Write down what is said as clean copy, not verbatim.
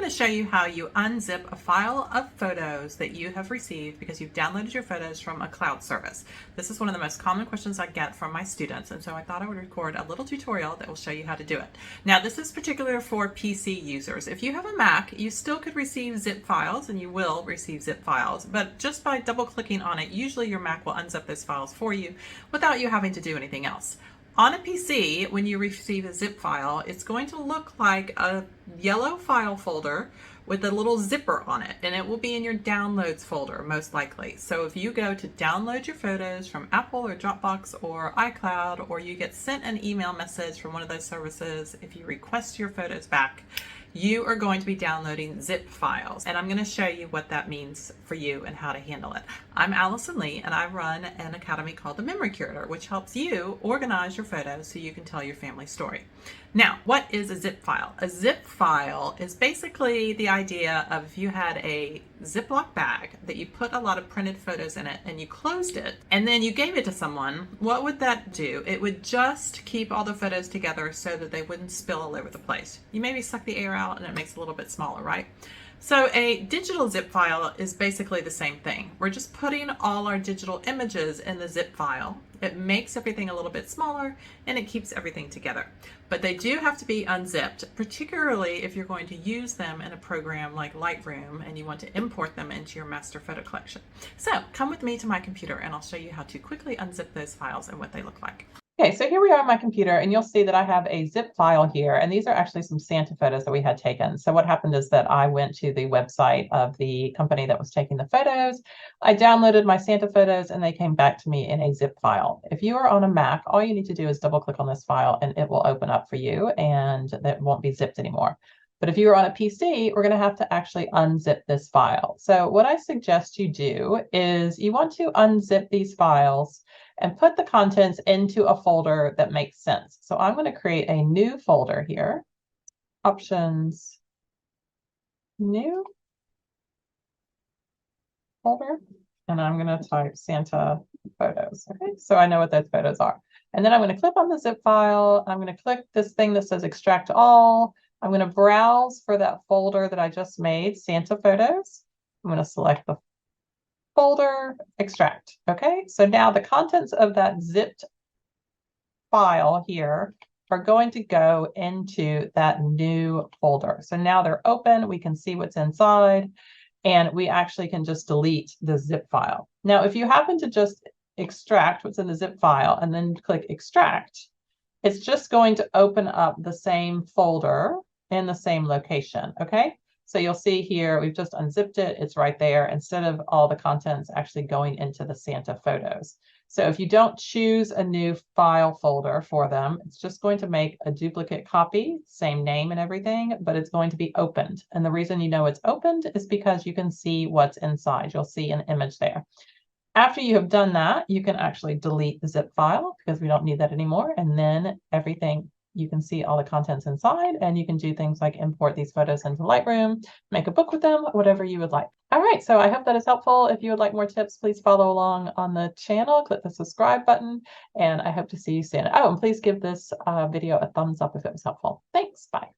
to show you how you unzip a file of photos that you have received because you've downloaded your photos from a cloud service. This is one of the most common questions I get from my students, and so I thought I would record a little tutorial that will show you how to do it. Now, this is particular for PC users. If you have a Mac, you still could receive zip files, and you will receive zip files, but just by double-clicking on it, usually your Mac will unzip those files for you without you having to do anything else. On a PC, when you receive a zip file, it's going to look like a yellow file folder with a little zipper on it, and it will be in your downloads folder, most likely. So if you go to download your photos from Apple or Dropbox or iCloud, or you get sent an email message from one of those services, if you request your photos back, you are going to be downloading zip files, and I'm going to show you what that means for you and how to handle it. I'm Allison Lee, and I run an academy called the Memory Curator, which helps you organize your photos so you can tell your family story. Now, what is a zip file? A zip file is basically the idea of if you had a Ziploc bag that you put a lot of printed photos in it and you closed it and then you gave it to someone, what would that do? It would just keep all the photos together so that they wouldn't spill all over the place. You maybe suck the air out and it makes it a little bit smaller, right? So a digital zip file is basically the same thing. We're just putting all our digital images in the zip file. It makes everything a little bit smaller and it keeps everything together. But they do have to be unzipped, particularly if you're going to use them in a program like Lightroom and you want to import them into your master photo collection. So come with me to my computer and I'll show you how to quickly unzip those files and what they look like. Okay, so here we are on my computer, and you'll see that I have a zip file here, and these are actually some Santa photos that we had taken. So what happened is that I went to the website of the company that was taking the photos. I downloaded my Santa photos, and they came back to me in a zip file. If you are on a Mac, all you need to do is double click on this file, and it will open up for you, and it won't be zipped anymore. But if you are on a PC, we're going to have to actually unzip this file. So what I suggest you do is you want to unzip these files and put the contents into a folder that makes sense. So I'm going to create a new folder here. Options, new folder, and I'm going to type Santa photos. Okay, so I know what those photos are. And then I'm going to click on the zip file. I'm going to click this thing that says extract all. I'm going to browse for that folder that I just made, Santa photos. I'm going to select the folder, extract. Okay, so now the contents of that zipped file here are going to go into that new folder. So now they're open, we can see what's inside, and we actually can just delete the zip file. Now, if you happen to just extract what's in the zip file and then click extract, it's just going to open up the same folder in the same location, okay? So you'll see here, we've just unzipped it. It's right there instead of all the contents actually going into the Santa photos. So if you don't choose a new file folder for them, it's just going to make a duplicate copy, same name and everything, but it's going to be opened. And the reason you know it's opened is because you can see what's inside. You'll see an image there. After you have done that, you can actually delete the zip file because we don't need that anymore. And then everything, you can see all the contents inside, and you can do things like import these photos into Lightroom, make a book with them, whatever you would like. All right, so I hope that is helpful. If you would like more tips, please follow along on the channel, click the subscribe button, and I hope to see you soon. Oh, and please give this video a thumbs up if it was helpful. Thanks, bye.